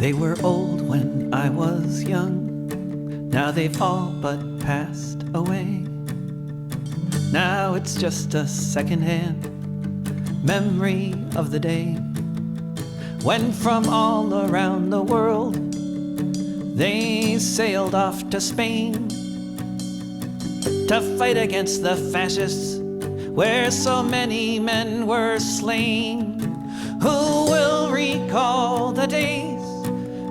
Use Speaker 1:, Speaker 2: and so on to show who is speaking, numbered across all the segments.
Speaker 1: They were old when I was young, now they've all but passed away. Now it's just a second-hand memory of the day when from all around the world they sailed off to Spain to fight against the fascists, where so many men were slain. Who will recall the days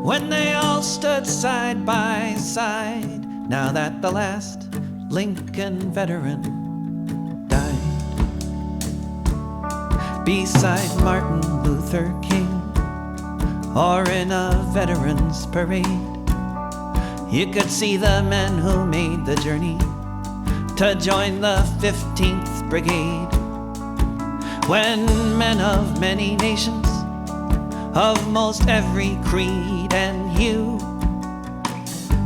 Speaker 1: when they all stood side by side, now that the last Lincoln veteran died? Beside Martin Luther King, or in a veterans parade, you could see the men who made the journey to join the 15th Brigade. When men of many nations, of most every creed and hue,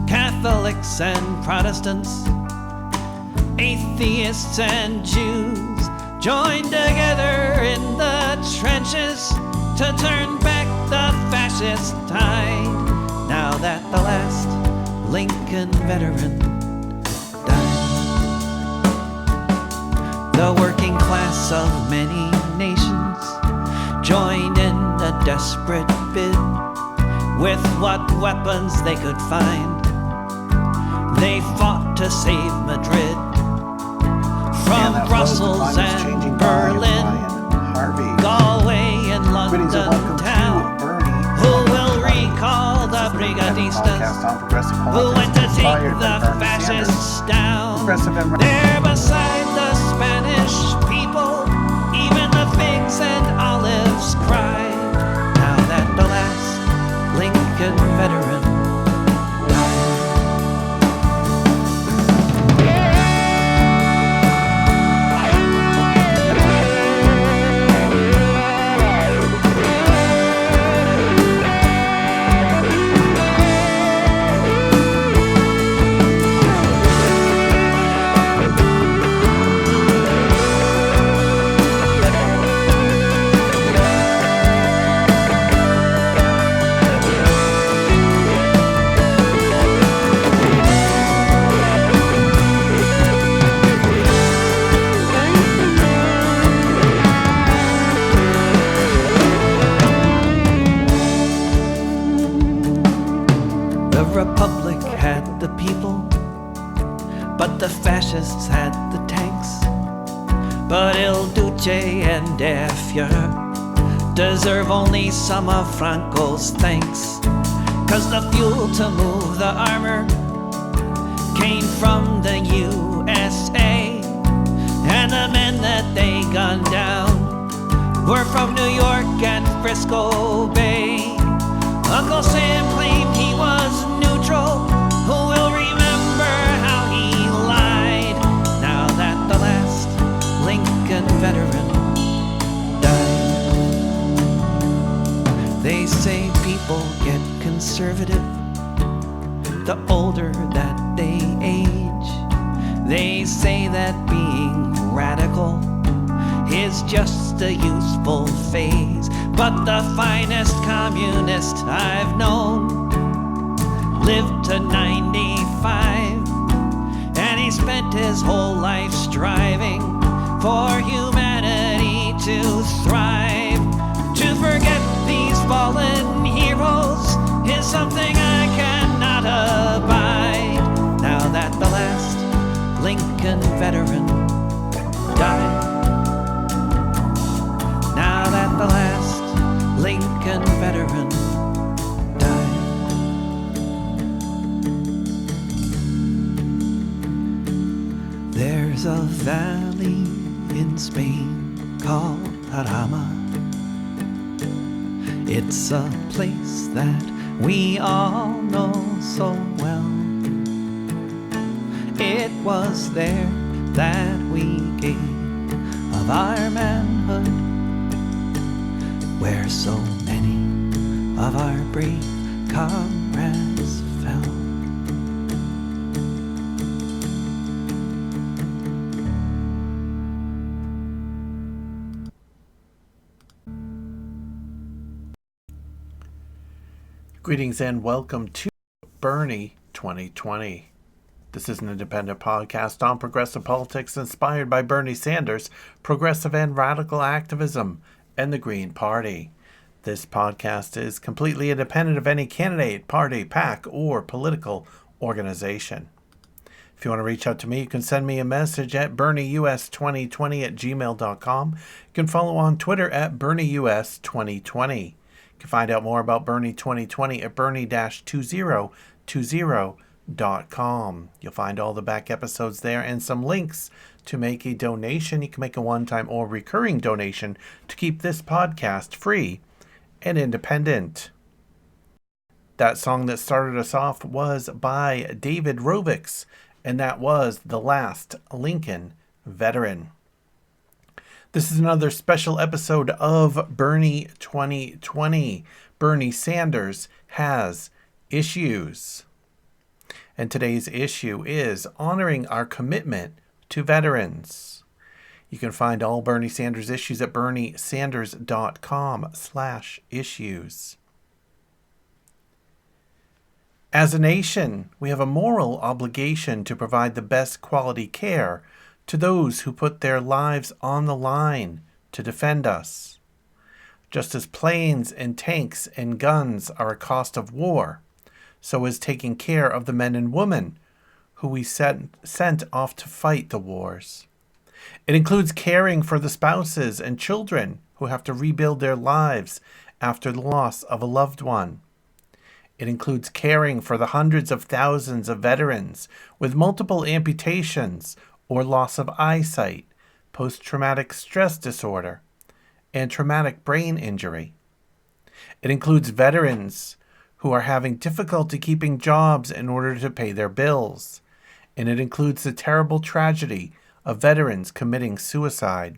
Speaker 1: Catholics and Protestants, atheists and Jews, joined together in the trenches to turn back the fascist tide, now that the last Lincoln veteran died. The working class of many nations joined in a desperate bid. With what weapons they could find, they fought to save Madrid. From Brussels and Berlin, Galway and London town, who will recall the brigadistas who went to take the fascists down? There beside the Spanish people, even the figs and olives cry, now that the last Lincoln veteran Republic had the people, but the fascists had the tanks. But Il Duce and Fier deserve only some of Franco's thanks, 'cause the fuel to move the armor came from the USA, and the men that they gunned down were from New York and Frisco Bay. Uncle Sam claimed he was neutral. Who will remember how he lied, now that the last Lincoln veteran died? They say people get conservative the older that they age. They say that being radical is just a useful phase. But the finest communist I've known lived to 95, and he spent his whole life striving for humanity to thrive. To forget these fallen heroes is something I cannot abide, now that the last Lincoln veteran died. Now that the last Lincoln veteran died. There's a valley in Spain called Jarama. It's a place that we all know so well. It was there that we gave of our manhood, where so many of our brave comrades fell.
Speaker 2: Greetings and welcome to Bernie 2020. This is an independent podcast on progressive politics inspired by Bernie Sanders, progressive and radical activism, and the Green Party. This podcast is completely independent of any candidate, party, PAC, or political organization. If you want to reach out to me, you can send me a message at BernieUS2020@gmail.com. You can follow on Twitter at BernieUS2020. You can find out more about Bernie 2020 at Bernie-2020.com. You'll find all the back episodes there and some links to make a donation. You can make a one-time or recurring donation to keep this podcast free and independent. That song that started us off was by David Rovics, and that was The Last Lincoln Veteran. This is another special episode of Bernie 2020. Bernie Sanders has issues. And today's issue is honoring our commitment to veterans. You can find all Bernie Sanders issues at BernieSanders.com/issues. As a nation, we have a moral obligation to provide the best quality care to those who put their lives on the line to defend us. Just as planes and tanks and guns are a cost of war, so is taking care of the men and women who we sent off to fight the wars. It includes caring for the spouses and children who have to rebuild their lives after the loss of a loved one. It includes caring for the hundreds of thousands of veterans with multiple amputations or loss of eyesight, post-traumatic stress disorder, and traumatic brain injury. It includes veterans who are having difficulty keeping jobs in order to pay their bills. And it includes the terrible tragedy of veterans committing suicide.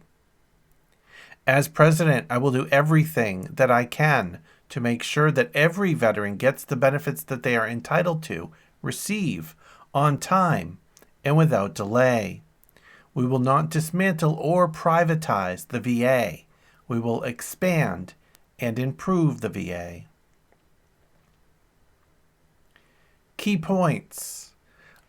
Speaker 2: As president, I will do everything that I can to make sure that every veteran gets the benefits that they are entitled to receive on time and without delay. We will not dismantle or privatize the VA. We will expand and improve the VA. Key points: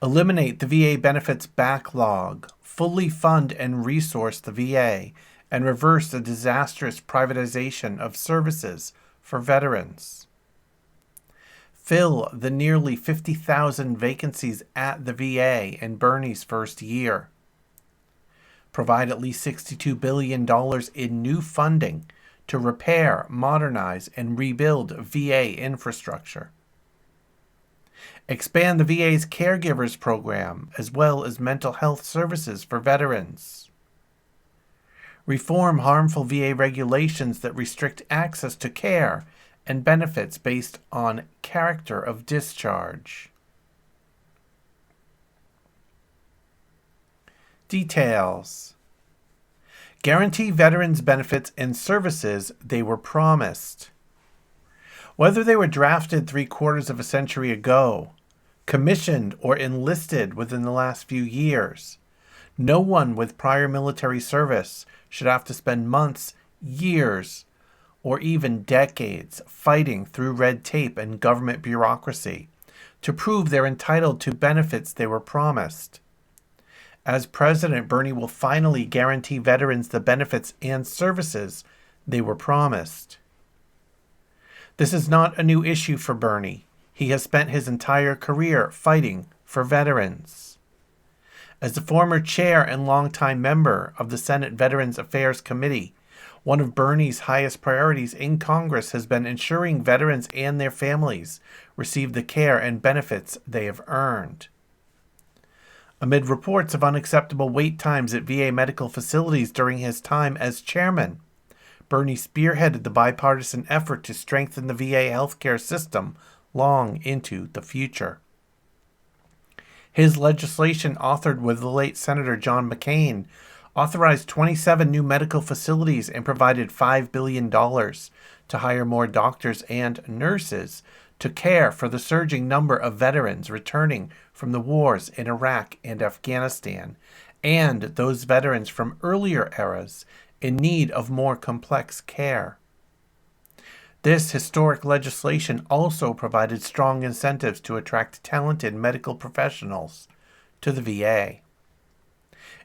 Speaker 2: eliminate the VA benefits backlog, fully fund and resource the VA, and reverse the disastrous privatization of services for veterans. Fill the nearly 50,000 vacancies at the VA in Bernie's first year. Provide at least $62 billion in new funding to repair, modernize, and rebuild VA infrastructure. Expand the VA's caregivers program as well as mental health services for veterans. Reform harmful VA regulations that restrict access to care and benefits based on character of discharge. Details: guarantee veterans benefits and services they were promised. Whether they were drafted 3/4 of a century ago, commissioned, or enlisted within the last few years, no one with prior military service should have to spend months, years, or even decades fighting through red tape and government bureaucracy to prove they're entitled to benefits they were promised. As president, Bernie will finally guarantee veterans the benefits and services they were promised. This is not a new issue for Bernie. He has spent his entire career fighting for veterans. As the former chair and longtime member of the Senate Veterans Affairs Committee, one of Bernie's highest priorities in Congress has been ensuring veterans and their families receive the care and benefits they have earned. Amid reports of unacceptable wait times at VA medical facilities during his time as chairman, Bernie spearheaded the bipartisan effort to strengthen the VA healthcare system long into the future. His legislation, authored with the late Senator John McCain, authorized 27 new medical facilities and provided $5 billion to hire more doctors and nurses to care for the surging number of veterans returning from the wars in Iraq and Afghanistan, and those veterans from earlier eras in need of more complex care. This historic legislation also provided strong incentives to attract talented medical professionals to the VA.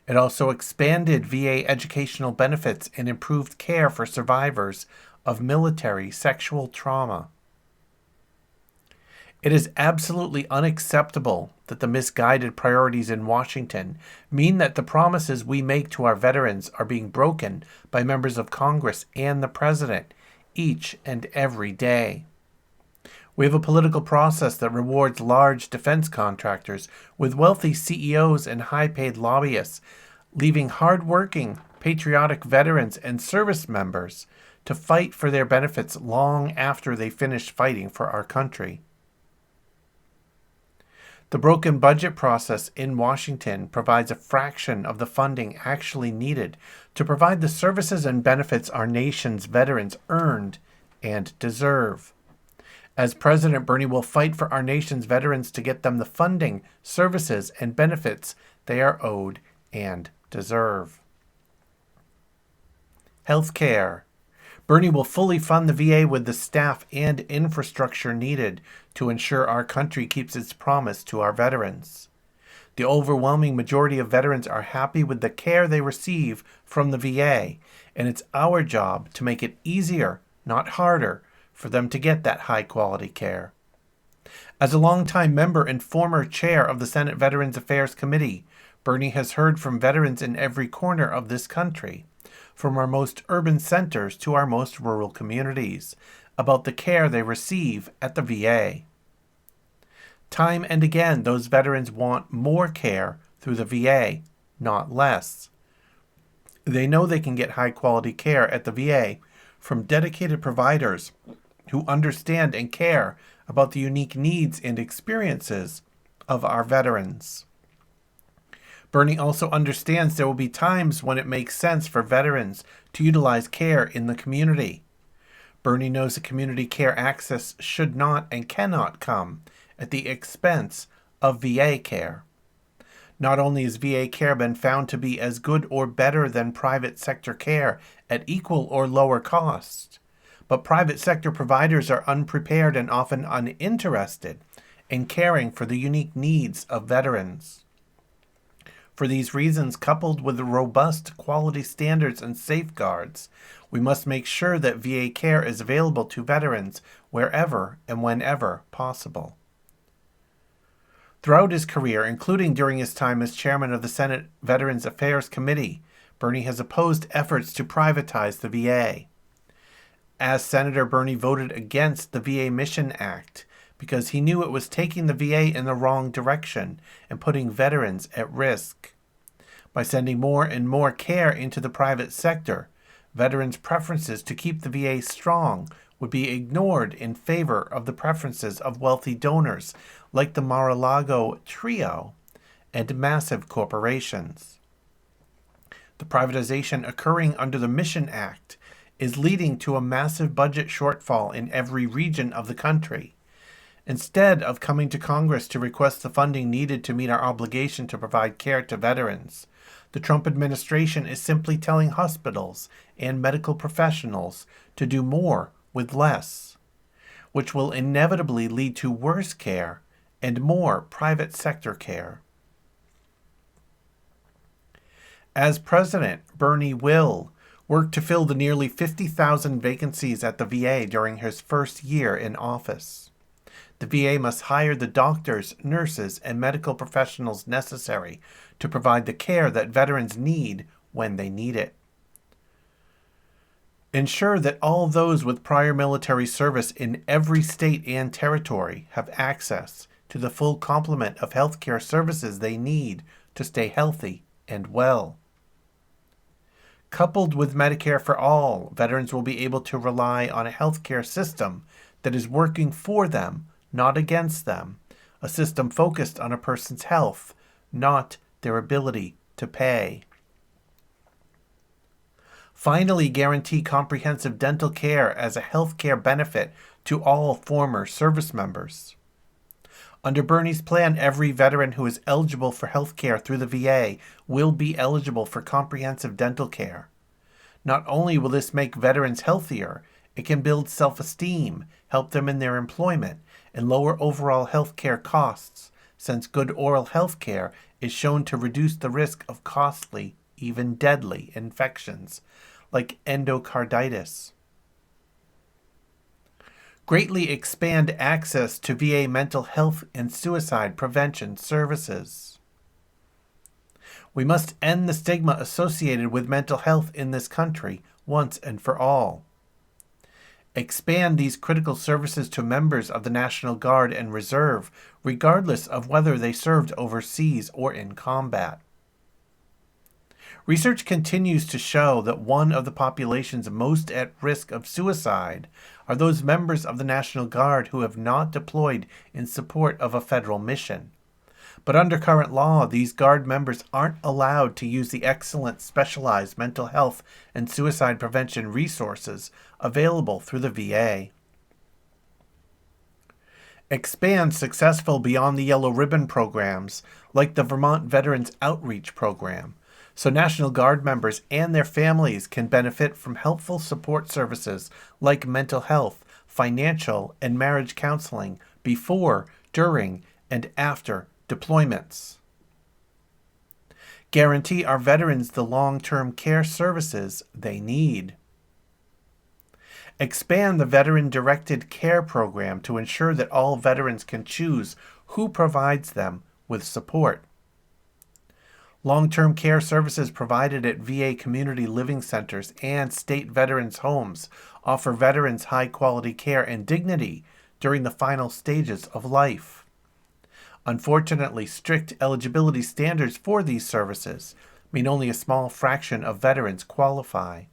Speaker 2: It also expanded VA educational benefits and improved care for survivors of military sexual trauma. It is absolutely unacceptable that the misguided priorities in Washington mean that the promises we make to our veterans are being broken by members of Congress and the President each and every day. We have a political process that rewards large defense contractors with wealthy CEOs and high-paid lobbyists, leaving hard-working, patriotic veterans and service members to fight for their benefits long after they finish fighting for our country. The broken budget process in Washington provides a fraction of the funding actually needed to provide the services and benefits our nation's veterans earned and deserve. As President, Bernie will fight for our nation's veterans to get them the funding, services, and benefits they are owed and deserve. Health care. Bernie will fully fund the VA with the staff and infrastructure needed to ensure our country keeps its promise to our veterans. The overwhelming majority of veterans are happy with the care they receive from the VA, and it's our job to make it easier, not harder, for them to get that high-quality care. As a longtime member and former chair of the Senate Veterans Affairs Committee, Bernie has heard from veterans in every corner of this country, from our most urban centers to our most rural communities, about the care they receive at the VA. Time and again, those veterans want more care through the VA, not less. They know they can get high-quality care at the VA from dedicated providers who understand and care about the unique needs and experiences of our veterans. Bernie also understands there will be times when it makes sense for veterans to utilize care in the community. Bernie knows that community care access should not and cannot come at the expense of VA care. Not only has VA care been found to be as good or better than private sector care at equal or lower cost, but private sector providers are unprepared and often uninterested in caring for the unique needs of veterans. For these reasons, coupled with the robust quality standards and safeguards, we must make sure that VA care is available to veterans wherever and whenever possible. Throughout his career, including during his time as chairman of the Senate Veterans Affairs Committee, Bernie has opposed efforts to privatize the VA. As senator, Bernie voted against the VA Mission Act because he knew it was taking the VA in the wrong direction and putting veterans at risk. By sending more and more care into the private sector, veterans' preferences to keep the VA strong would be ignored in favor of the preferences of wealthy donors like the Mar-a-Lago trio and massive corporations. The privatization occurring under the Mission Act is leading to a massive budget shortfall in every region of the country. Instead of coming to Congress to request the funding needed to meet our obligation to provide care to veterans, the Trump administration is simply telling hospitals and medical professionals to do more with less, which will inevitably lead to worse care and more private sector care. As president, Bernie will work to fill the nearly 50,000 vacancies at the VA during his first year in office. The VA must hire the doctors, nurses, and medical professionals necessary to provide the care that veterans need when they need it. Ensure that all those with prior military service in every state and territory have access to the full complement of healthcare services they need to stay healthy and well. Coupled with Medicare for all, veterans will be able to rely on a healthcare system that is working for them, not against them, a system focused on a person's health, not their ability to pay. Finally, guarantee comprehensive dental care as a health care benefit to all former service members. Under Bernie's plan, every veteran who is eligible for health care through the VA will be eligible for comprehensive dental care. Not only will this make veterans healthier, It can build self-esteem, help them in their employment, and lower overall health care costs, since good oral health care is shown to reduce the risk of costly, even deadly infections, like endocarditis. Greatly expand access to VA mental health and suicide prevention services. We must end the stigma associated with mental health in this country once and for all. Expand these critical services to members of the National Guard and Reserve, regardless of whether they served overseas or in combat. Research continues to show that one of the populations most at risk of suicide are those members of the National Guard who have not deployed in support of a federal mission. But under current law, these Guard members aren't allowed to use the excellent specialized mental health and suicide prevention resources available through the VA. Expand successful Beyond the Yellow Ribbon programs like the Vermont Veterans Outreach Program, so National Guard members and their families can benefit from helpful support services like mental health, financial, and marriage counseling before, during, and after deployments. Guarantee our veterans the long-term care services they need. Expand the Veteran-Directed Care Program to ensure that all veterans can choose who provides them with support. Long-term care services provided at VA community living centers and state veterans' homes offer veterans high-quality care and dignity during the final stages of life. Unfortunately, strict eligibility standards for these services mean only a small fraction of veterans qualify.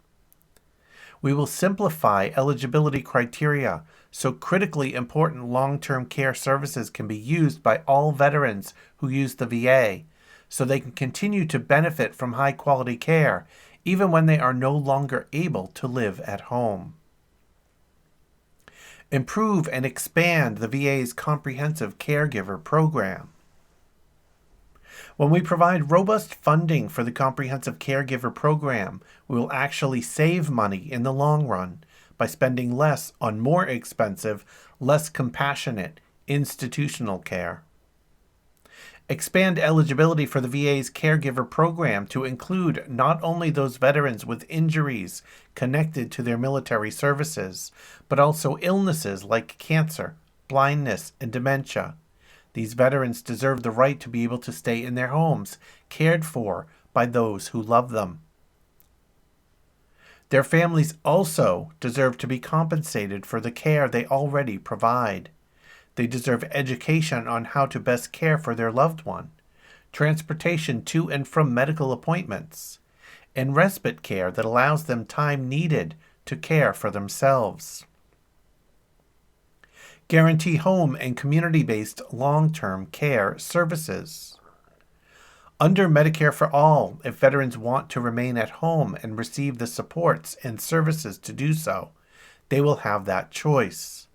Speaker 2: We will simplify eligibility criteria so critically important long-term care services can be used by all veterans who use the VA, so they can continue to benefit from high-quality care even when they are no longer able to live at home. Improve and expand the VA's comprehensive caregiver program. When we provide robust funding for the comprehensive caregiver program, we will actually save money in the long run by spending less on more expensive, less compassionate institutional care. Expand eligibility for the VA's caregiver program to include not only those veterans with injuries connected to their military services, but also illnesses like cancer, blindness, and dementia. These veterans deserve the right to be able to stay in their homes, cared for by those who love them. Their families also deserve to be compensated for the care they already provide. They deserve education on how to best care for their loved one, transportation to and from medical appointments, and respite care that allows them time needed to care for themselves. Guarantee home and community-based long-term care services. Under Medicare for All, if veterans want to remain at home and receive the supports and services to do so, they will have that choice.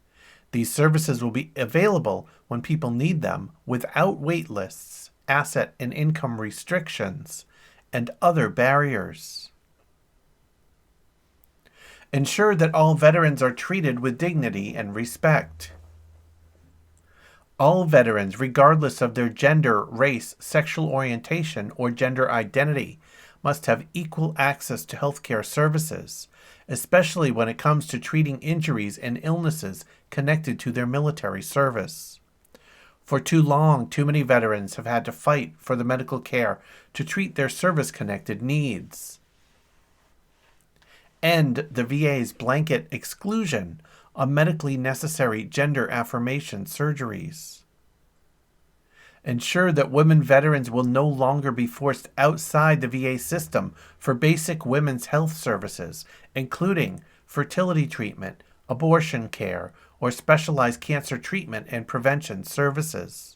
Speaker 2: These services will be available when people need them without wait lists, asset and income restrictions, and other barriers. Ensure that all veterans are treated with dignity and respect. All veterans, regardless of their gender, race, sexual orientation, or gender identity, must have equal access to healthcare services, especially when it comes to treating injuries and illnesses connected to their military service. For too long, too many veterans have had to fight for the medical care to treat their service-connected needs. End the VA's blanket exclusion on medically necessary gender affirmation surgeries. Ensure that women veterans will no longer be forced outside the VA system for basic women's health services, including fertility treatment, abortion care, or specialized cancer treatment and prevention services.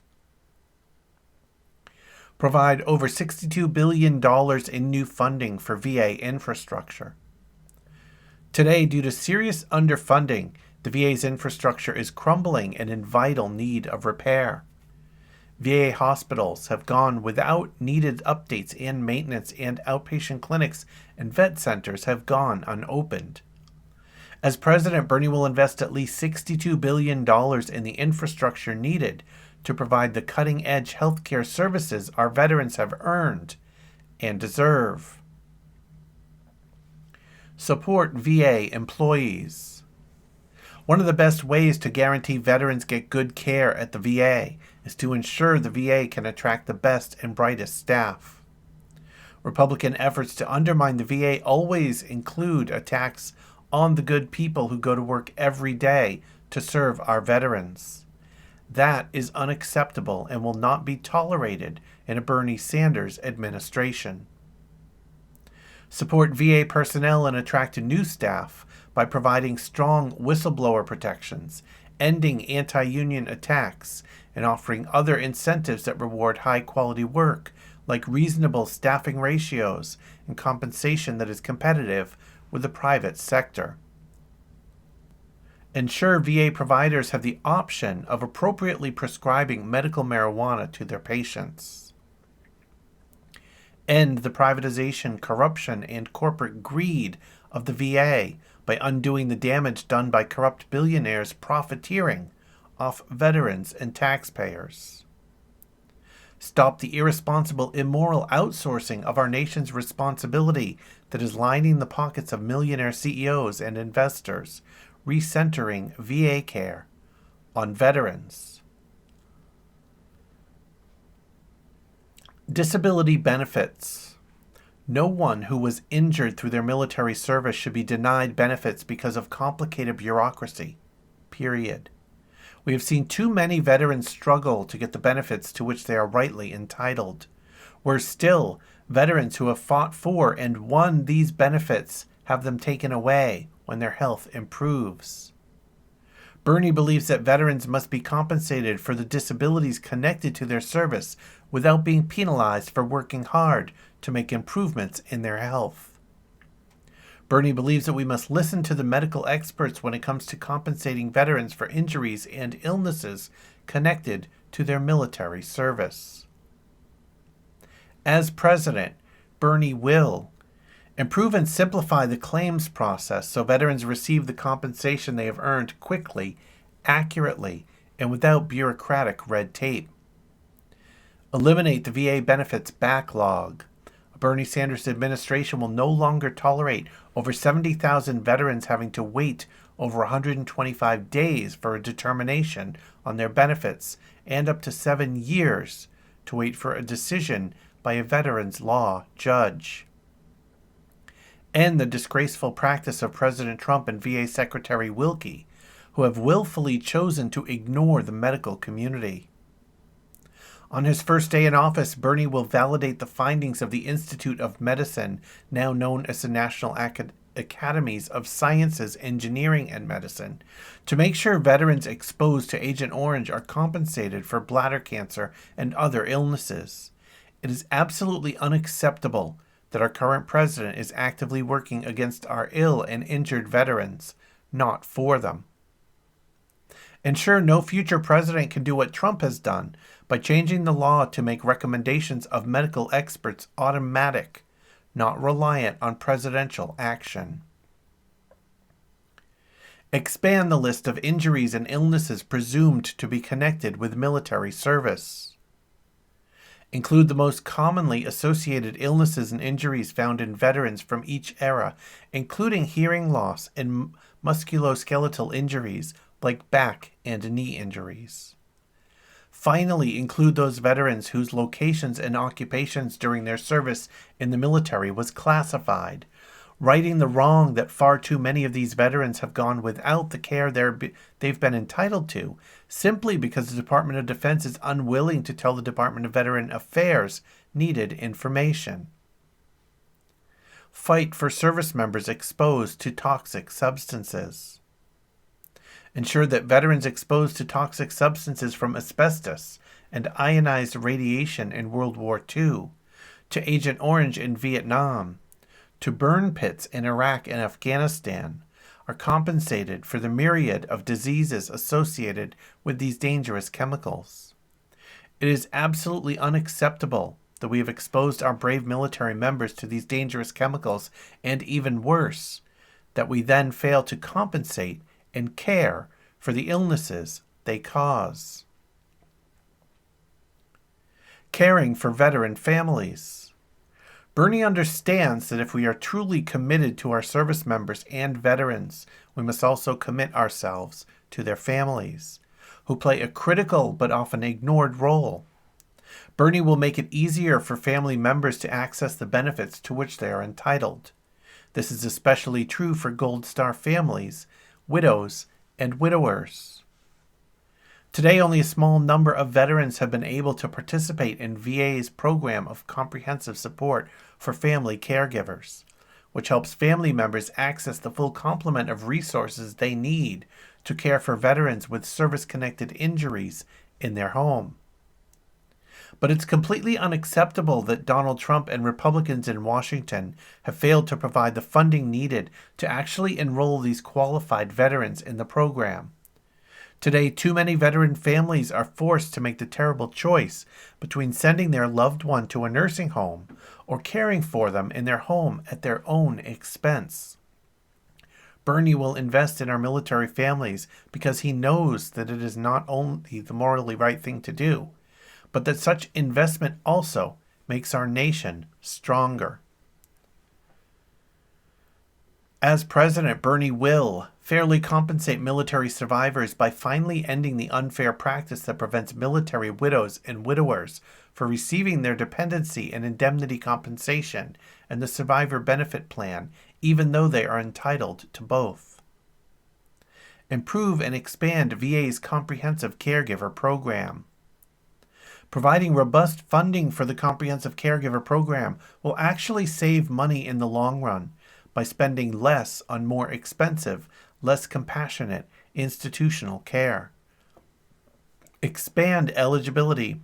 Speaker 2: Provide over $62 billion in new funding for VA infrastructure. Today, due to serious underfunding, the VA's infrastructure is crumbling and in vital need of repair. VA hospitals have gone without needed updates and maintenance, and outpatient clinics and vet centers have gone unopened. As president, Bernie will invest at least $62 billion in the infrastructure needed to provide the cutting-edge healthcare services our veterans have earned and deserve. Support VA employees. One of the best ways to guarantee veterans get good care at the VA is to ensure the VA can attract the best and brightest staff. Republican efforts to undermine the VA always include attacks on the good people who go to work every day to serve our veterans. That is unacceptable and will not be tolerated in a Bernie Sanders administration. Support VA personnel and attract new staff by providing strong whistleblower protections, ending anti-union attacks, and offering other incentives that reward high-quality work, like reasonable staffing ratios and compensation that is competitive with the private sector. Ensure VA providers have the option of appropriately prescribing medical marijuana to their patients. End the privatization, corruption, and corporate greed of the VA by undoing the damage done by corrupt billionaires profiteering off veterans and taxpayers. Stop the irresponsible, immoral outsourcing of our nation's responsibility that is lining the pockets of millionaire CEOs and investors, recentering VA Care on veterans. Disability benefits. No one who was injured through their military service should be denied benefits because of complicated bureaucracy. Period. We have seen too many veterans struggle to get the benefits to which they are rightly entitled. Worse still, veterans who have fought for and won these benefits have them taken away when their health improves. Bernie believes that veterans must be compensated for the disabilities connected to their service without being penalized for working hard to make improvements in their health. Bernie believes that we must listen to the medical experts when it comes to compensating veterans for injuries and illnesses connected to their military service. As president, Bernie will improve and simplify the claims process so veterans receive the compensation they have earned quickly, accurately, and without bureaucratic red tape. Eliminate the VA benefits backlog. A Bernie Sanders administration will no longer tolerate over 70,000 veterans having to wait over 125 days for a determination on their benefits and up to 7 years to wait for a decision by a veterans law judge. End the disgraceful practice of President Trump and VA Secretary Wilkie, who have willfully chosen to ignore the medical community. On his first day in office, Bernie will validate the findings of the Institute of Medicine, now known as the National Academies of Sciences, Engineering, and Medicine, to make sure veterans exposed to Agent Orange are compensated for bladder cancer and other illnesses. It is absolutely unacceptable that our current president is actively working against our ill and injured veterans, not for them. Ensure no future president can do what Trump has done by changing the law to make recommendations of medical experts automatic, not reliant on presidential action. Expand the list of injuries and illnesses presumed to be connected with military service. Include the most commonly associated illnesses and injuries found in veterans from each era, including hearing loss and musculoskeletal injuries like back and knee injuries. Finally, include those veterans whose locations and occupations during their service in the military was classified, righting the wrong that far too many of these veterans have gone without the care they've been entitled to, simply because the Department of Defense is unwilling to tell the Department of Veteran Affairs needed information. Fight for service members exposed to toxic substances. Ensure that veterans exposed to toxic substances from asbestos and ionized radiation in World War II, to Agent Orange in Vietnam, to burn pits in Iraq and Afghanistan, are compensated for the myriad of diseases associated with these dangerous chemicals. It is absolutely unacceptable that we have exposed our brave military members to these dangerous chemicals, and even worse, that we then fail to compensate and care for the illnesses they cause. Caring for veteran families. Bernie understands that if we are truly committed to our service members and veterans, we must also commit ourselves to their families, who play a critical but often ignored role. Bernie will make it easier for family members to access the benefits to which they are entitled. This is especially true for Gold Star families, widows, and widowers. Today, only a small number of veterans have been able to participate in VA's program of comprehensive support for family caregivers, which helps family members access the full complement of resources they need to care for veterans with service-connected injuries in their home. But it's completely unacceptable that Donald Trump and Republicans in Washington have failed to provide the funding needed to actually enroll these qualified veterans in the program. Today, too many veteran families are forced to make the terrible choice between sending their loved one to a nursing home or caring for them in their home at their own expense. Bernie will invest in our military families because he knows that it is not only the morally right thing to do, but that such investment also makes our nation stronger. As president, Bernie will fairly compensate military survivors by finally ending the unfair practice that prevents military widows and widowers from receiving their dependency and indemnity compensation and the survivor benefit plan, even though they are entitled to both. Improve and expand VA's comprehensive caregiver program. Providing robust funding for the comprehensive caregiver program will actually save money in the long run by spending less on more expensive, less compassionate institutional care. Expand eligibility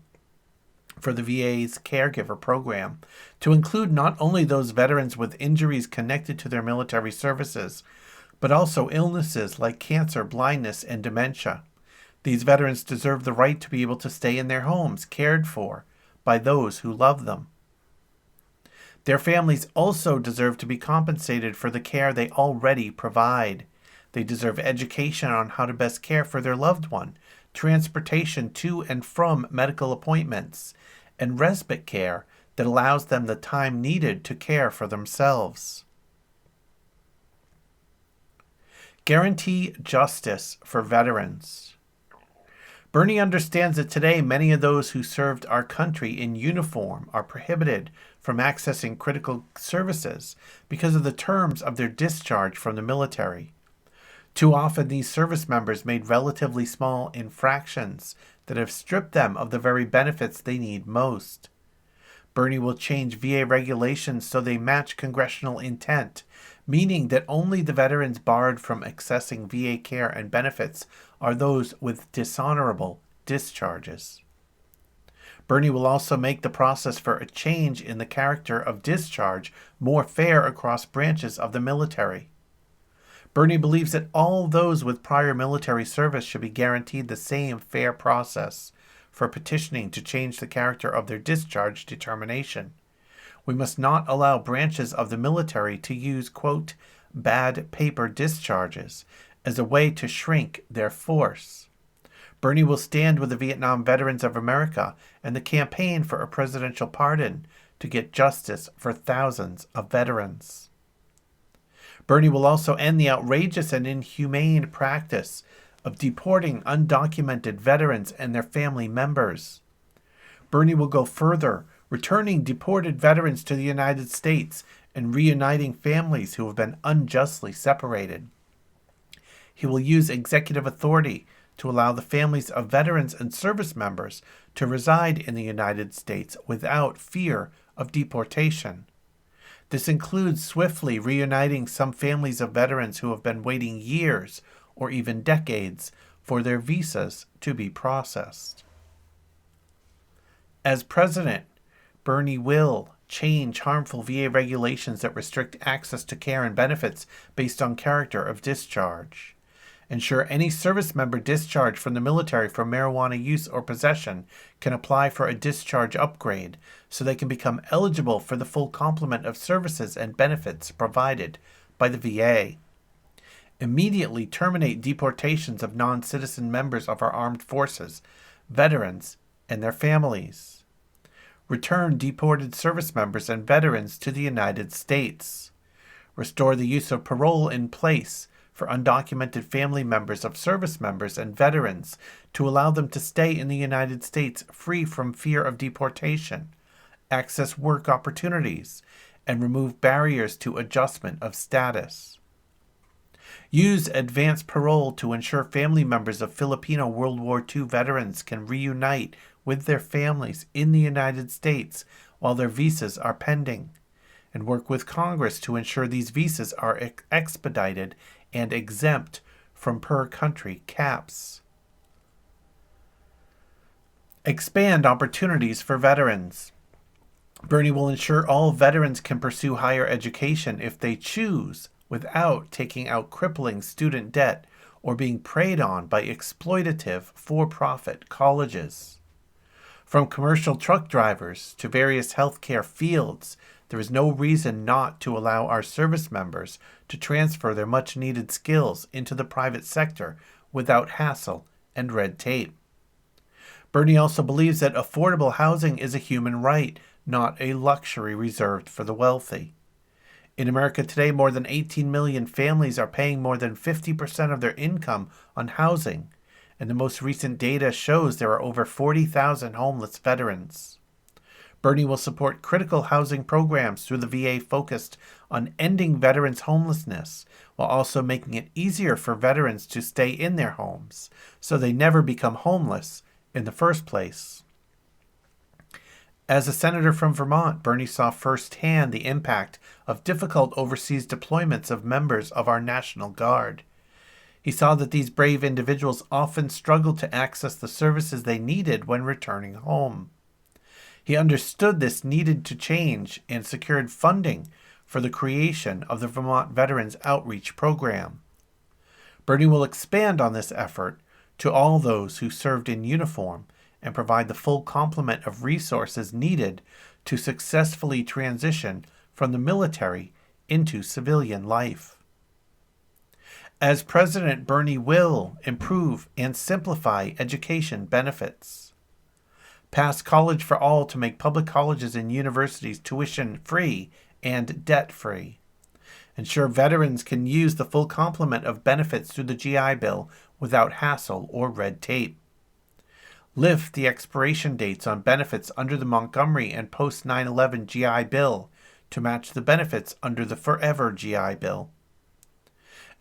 Speaker 2: for the VA's caregiver program to include not only those veterans with injuries connected to their military services, but also illnesses like cancer, blindness, and dementia. These veterans deserve the right to be able to stay in their homes, cared for by those who love them. Their families also deserve to be compensated for the care they already provide. They deserve education on how to best care for their loved one, transportation to and from medical appointments, and respite care that allows them the time needed to care for themselves. Guarantee justice for veterans. Bernie understands that today many of those who served our country in uniform are prohibited from accessing critical services because of the terms of their discharge from the military. Too often these service members made relatively small infractions that have stripped them of the very benefits they need most. Bernie will change VA regulations so they match congressional intent, meaning that only the veterans barred from accessing VA care and benefits are those with dishonorable discharges. Bernie will also make the process for a change in the character of discharge more fair across branches of the military. Bernie believes that all those with prior military service should be guaranteed the same fair process for petitioning to change the character of their discharge determination. We must not allow branches of the military to use, quote, bad paper discharges as a way to shrink their force. Bernie will stand with the Vietnam Veterans of America and the campaign for a presidential pardon to get justice for thousands of veterans. Bernie will also end the outrageous and inhumane practice of deporting undocumented veterans and their family members. Bernie will go further, returning deported veterans to the United States and reuniting families who have been unjustly separated. He will use executive authority to allow the families of veterans and service members to reside in the United States without fear of deportation. This includes swiftly reuniting some families of veterans who have been waiting years or even decades for their visas to be processed. As president, Bernie will change harmful VA regulations that restrict access to care and benefits based on character of discharge. Ensure any service member discharged from the military for marijuana use or possession can apply for a discharge upgrade so they can become eligible for the full complement of services and benefits provided by the VA. Immediately terminate deportations of non-citizen members of our armed forces, veterans, and their families. Return deported service members and veterans to the United States. Restore the use of parole in place for undocumented family members of service members and veterans to allow them to stay in the United States free from fear of deportation, access work opportunities, and remove barriers to adjustment of status. Use advanced parole to ensure family members of Filipino World War II veterans can reunite with their families in the United States while their visas are pending, and work with Congress to ensure these visas are expedited and exempt from per-country caps. Expand opportunities for veterans. Bernie will ensure all veterans can pursue higher education if they choose, without taking out crippling student debt or being preyed on by exploitative for-profit colleges. From commercial truck drivers to various healthcare fields, there is no reason not to allow our service members to transfer their much-needed skills into the private sector without hassle and red tape. Bernie also believes that affordable housing is a human right, not a luxury reserved for the wealthy. In America today, more than 18 million families are paying more than 50% of their income on housing, and the most recent data shows there are over 40,000 homeless veterans. Bernie will support critical housing programs through the VA focused on ending veterans' homelessness, while also making it easier for veterans to stay in their homes, so they never become homeless in the first place. As a senator from Vermont, Bernie saw firsthand the impact of difficult overseas deployments of members of our National Guard. He saw that these brave individuals often struggled to access the services they needed when returning home. He understood this needed to change and secured funding for the creation of the Vermont Veterans Outreach Program. Bernie will expand on this effort to all those who served in uniform and provide the full complement of resources needed to successfully transition from the military into civilian life. As president, Bernie will improve and simplify education benefits. Pass college for all to make public colleges and universities tuition-free and debt-free. Ensure veterans can use the full complement of benefits through the GI Bill without hassle or red tape. Lift the expiration dates on benefits under the Montgomery and post-9/11 GI Bill to match the benefits under the Forever GI Bill.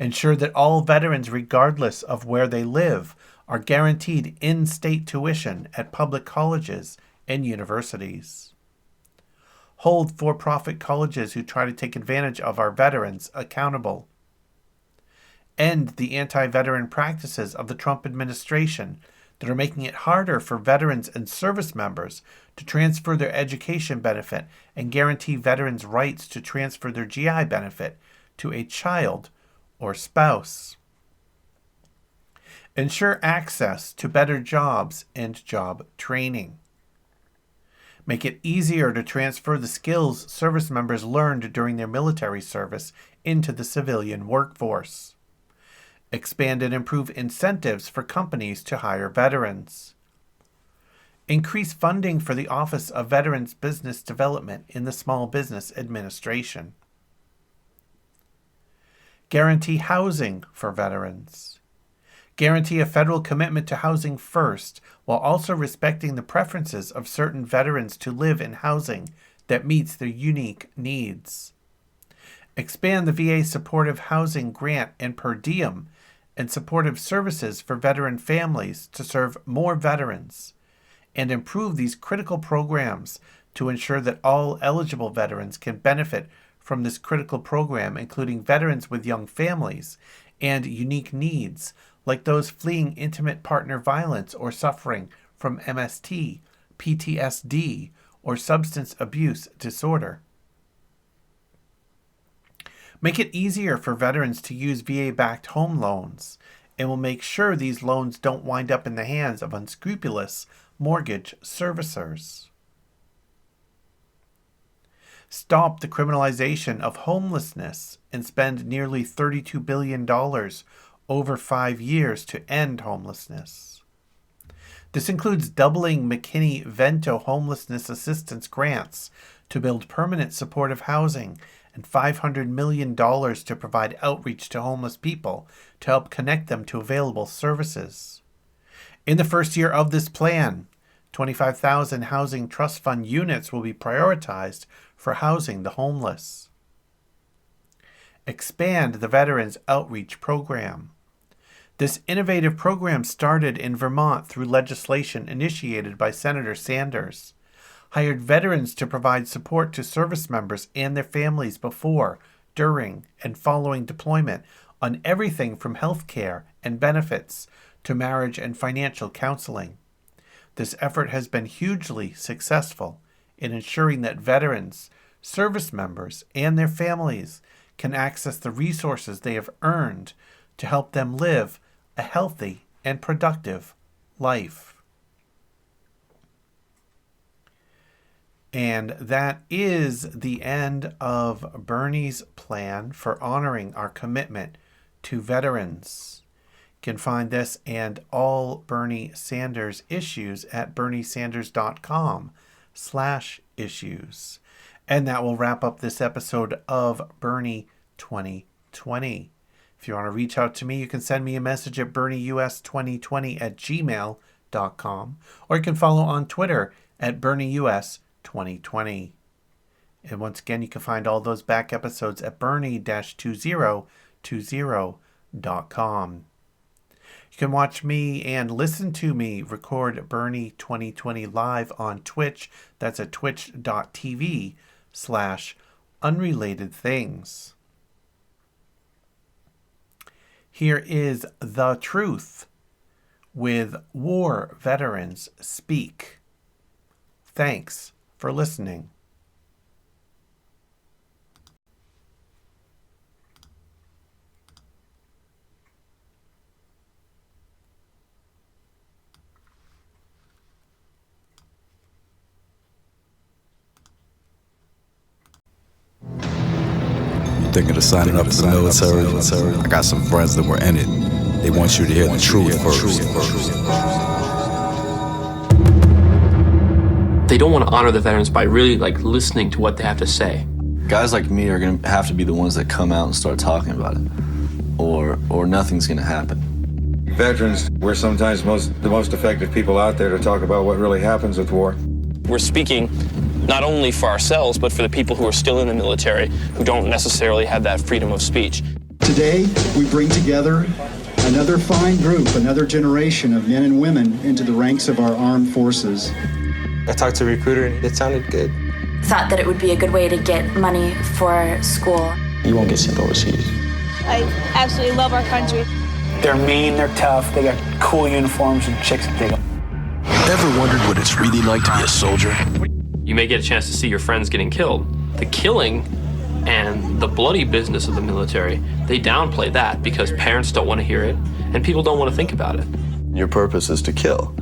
Speaker 2: Ensure that all veterans, regardless of where they live, are guaranteed in-state tuition at public colleges and universities. Hold for-profit colleges who try to take advantage of our veterans accountable. End the anti-veteran practices of the Trump administration that are making it harder for veterans and service members to transfer their education benefit and guarantee veterans' rights to transfer their GI benefit to a child or spouse. Ensure access to better jobs and job training. Make it easier to transfer the skills service members learned during their military service into the civilian workforce. Expand and improve incentives for companies to hire veterans. Increase funding for the Office of Veterans Business Development in the Small Business Administration. Guarantee housing for veterans. Guarantee a federal commitment to housing first, while also respecting the preferences of certain veterans to live in housing that meets their unique needs. Expand the VA supportive housing grant and per diem and supportive services for veteran families to serve more veterans, and improve these critical programs to ensure that all eligible veterans can benefit from this critical program, including veterans with young families and unique needs, like those fleeing intimate partner violence or suffering from MST, PTSD, or substance abuse disorder. Make it easier for veterans to use VA-backed home loans, and will make sure these loans don't wind up in the hands of unscrupulous mortgage servicers. stop the criminalization of homelessness, and spend nearly $32 billion over 5 years to end homelessness. This includes doubling McKinney-Vento homelessness assistance grants to build permanent supportive housing and $500 million to provide outreach to homeless people to help connect them to available services. In the first year of this plan, 25,000 Housing Trust Fund units will be prioritized for housing the homeless. Expand the Veterans Outreach Program. This innovative program started in Vermont through legislation initiated by Senator Sanders, hired veterans to provide support to service members and their families before, during, and following deployment on everything from health care and benefits to marriage and financial counseling. This effort has been hugely successful in ensuring that veterans, service members, and their families can access the resources they have earned to help them live a healthy and productive life. And that is the end of Bernie's plan for honoring our commitment to veterans. You can find this and all Bernie Sanders issues at BernieSanders.com/issues. And that will wrap up this episode of Bernie 2020. If you want to reach out to me, you can send me a message at BernieUS2020@gmail.com, or you can follow on Twitter at BernieUS2020. And once again, you can find all those back episodes at Bernie-2020.com. You can watch me and listen to me record Bernie 2020 live on Twitch. That's at twitch.tv/unrelatedthings. Here is The Truth with War Veterans Speak. Thanks for listening.
Speaker 3: Thinking of signing up for the military? I got some friends that were in it. They want you to hear the truth first.
Speaker 4: They don't want to honor the veterans by really listening to what they have to say.
Speaker 5: Guys like me are going to have to be the ones that come out and start talking about it, or nothing's going to happen.
Speaker 6: Veterans, we're sometimes the most effective people out there to talk about what really happens with war.
Speaker 7: We're speaking not only for ourselves, but for the people who are still in the military, who don't necessarily have that freedom of speech.
Speaker 8: Today, we bring together another fine group, another generation of men and women into the ranks of our armed forces.
Speaker 9: I talked to a recruiter, and it sounded good.
Speaker 10: Thought that it would be a good way to get money for school.
Speaker 9: You won't get sent overseas.
Speaker 11: I absolutely love our country.
Speaker 12: They're mean, they're tough, they got cool uniforms and chicks that dig them.
Speaker 13: Ever wondered what it's really like to be a soldier?
Speaker 4: You may get a chance to see your friends getting killed. The killing and the bloody business of the military, they downplay that because parents don't want to hear it and people don't want to think about it.
Speaker 14: Your purpose is to kill.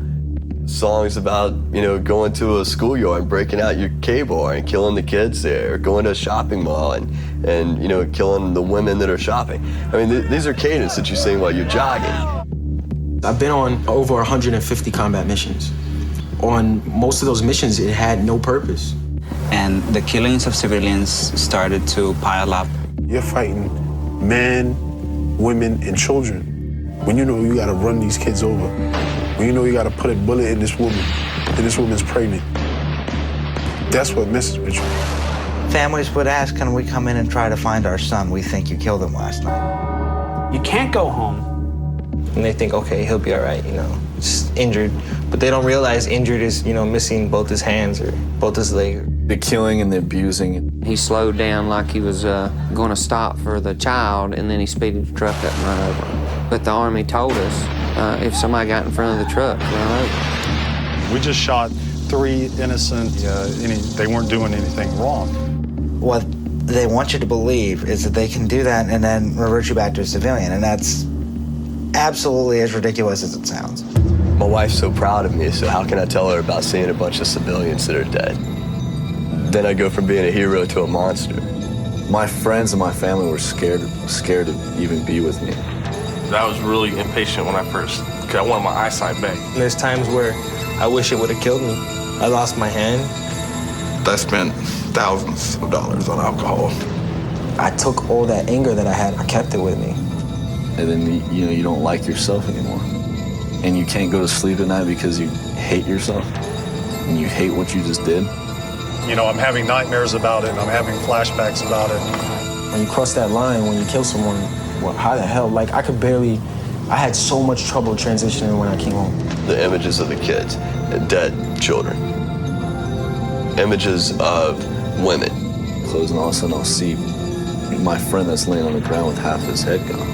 Speaker 14: Songs about, going to a schoolyard and breaking out your cable and killing the kids there, or going to a shopping mall and killing the women that are shopping. I mean, these are cadence that you sing while you're jogging.
Speaker 9: I've been on over 150 combat missions. On most of those missions, it had no purpose.
Speaker 15: And the killings of civilians started to pile up.
Speaker 16: You're fighting men, women, and children. When you know you gotta run these kids over. When you know you gotta put a bullet in this woman, and this woman's pregnant. That's what messes with you.
Speaker 17: Families would ask, can we come in and try to find our son? We think you killed him last night.
Speaker 12: You can't go home.
Speaker 9: And they think, okay, he'll be all right, just injured. But they don't realize injured is, missing both his hands or both his legs.
Speaker 5: The killing and the abusing.
Speaker 18: He slowed down like he was going to stop for the child, and then he speeded the truck up and run over him. But the Army told us if somebody got in front of the truck, run over.
Speaker 19: We just shot 3 innocent, they weren't doing anything wrong.
Speaker 17: What they want you to believe is that they can do that and then revert you back to a civilian, and that's absolutely as ridiculous as it sounds.
Speaker 14: My wife's so proud of me, so how can I tell her about seeing a bunch of civilians that are dead? then I go from being a hero to a monster.
Speaker 5: My friends and my family were scared to even be with me.
Speaker 7: I was really impatient when I first, because I wanted my eyesight back.
Speaker 9: There's times where I wish it would have killed me. I lost my hand.
Speaker 13: I spent thousands of dollars on alcohol.
Speaker 9: I took all that anger that I had, I kept it with me.
Speaker 5: And then you don't like yourself anymore. And you can't go to sleep at night because you hate yourself and you hate what you just did.
Speaker 19: You know, I'm having nightmares about it, and I'm having flashbacks about it.
Speaker 9: When you cross that line, when you kill someone, well, how the hell? Like, I had so much trouble transitioning when I came home.
Speaker 14: The images of the kids, dead children. Images of women.
Speaker 5: Close, and all of a sudden I'll see my friend that's laying on the ground with half his head gone.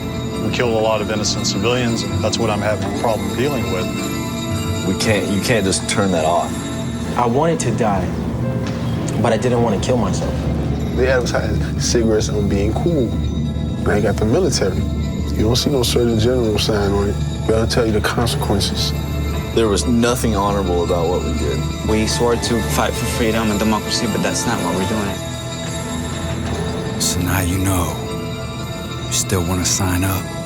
Speaker 19: We killed a lot of innocent civilians, and that's what I'm having a problem dealing with.
Speaker 5: You can't just turn that off.
Speaker 9: I wanted to die, but I didn't want to kill myself.
Speaker 16: They advertise cigarettes on being cool. Now you got the military. You don't see no Surgeon General sign on it. They'll tell you the consequences.
Speaker 5: There was nothing honorable about what we did.
Speaker 15: We swore to fight for freedom and democracy, but that's not what we're doing.
Speaker 3: So now you know. You still want to sign up?